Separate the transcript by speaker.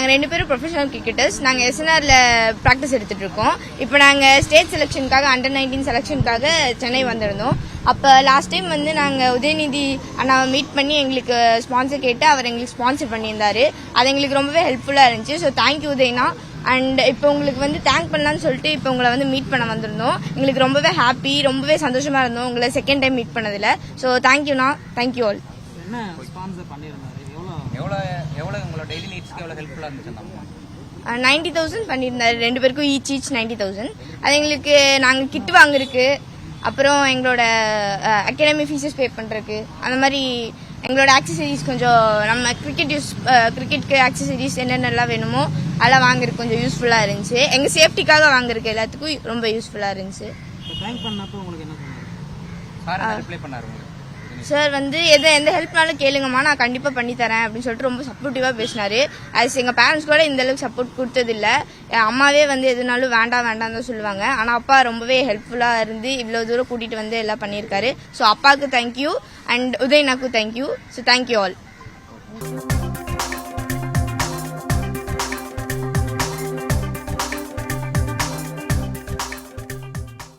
Speaker 1: நாங்கள் 2 பேரும் professional cricketers. நாங்கள் எஸ்என்ஆரில் ப்ராக்டிஸ் எடுத்துகிட்டு இருக்கோம். இப்போ நாங்கள் ஸ்டேட் செலெக்ஷனுக்காக அண்டர் 19 செலெக்ஷனுக்காக சென்னை வந்திருந்தோம். அப்போ லாஸ்ட் டைம் வந்து நாங்கள் உதயநிதி அண்ணாவை மீட் பண்ணி எங்களுக்கு ஸ்பான்சர் கேட்டு அவர் எங்களுக்கு ஸ்பான்சர் பண்ணியிருந்தாரு. அது எங்களுக்கு ரொம்பவே ஹெல்ப்ஃபுல்லாக இருந்துச்சு. So thank you உதயனா. அண்ட் இப்போ உங்களுக்கு வந்து தேங்க் பண்ணலான்னு சொல்லிட்டு இப்போ உங்களை வந்து மீட் பண்ண வந்திருந்தோம். எங்களுக்கு ரொம்பவே ஹாப்பி, ரொம்பவே சந்தோஷமாக இருந்தோம் உங்களை செகண்ட் டைம் மீட் பண்ணதில். ஸோ தேங்க்யூண்ணா, தேங்க்யூ ஆல்.
Speaker 2: உங்களோட டெய்லி நீட்ஸ்க்கு எவ்வளவு ஹெல்ப்ஃபுல்லா இருந்துச்சு?
Speaker 1: 90,000 பண்ணியிருந்தாரு 2 பேருக்கும் ஈச் 90,000. அது எங்களுக்கு நாங்கள் கிட் வாங்குறதுக்கு, அப்புறம் எங்களோட அகாடமி ஃபீஸஸ் பே பண்ணுறதுக்கு, அந்த மாதிரி எங்களோட ஆக்சசரிஸ் கொஞ்சம் நம்ம கிரிக்கெட்க்கு ஆக்சசரிஸ் என்னென்னலாம் வேணுமோ அதெல்லாம் வாங்குறதுக்கு கொஞ்சம் யூஸ்ஃபுல்லாக இருந்துச்சு. எங்கள் சேஃப்டிக்காக வாங்குறதுக்கு எல்லாத்துக்கும் ரொம்ப யூஸ்ஃபுல்லாக இருந்துச்சு. சார் வந்து எந்த ஹெல்ப்னாலும் கேளுங்கம்மா, நான் கண்டிப்பாக பண்ணித்தரேன் அப்படின்னு சொல்லிட்டு ரொம்ப சப்போர்ட்டிவாக பேசினாரு. அது எங்கள் பேரண்ட்ஸ் கூட இந்த அளவுக்கு சப்போர்ட் கொடுத்ததில்ல. என் அம்மாவே வந்து எதுனாலும் வேண்டாம் தான் சொல்லுவாங்க. ஆனால் அப்பா ரொம்பவே ஹெல்ப்ஃபுல்லாக இருந்து இவ்வளோ தூரம் கூட்டிகிட்டு வந்து எல்லாம் பண்ணியிருக்காரு. ஸோ அப்பாவுக்கு தேங்க்யூ அண்ட் உதயனாக்கும் தேங்க்யூ. So thank you all.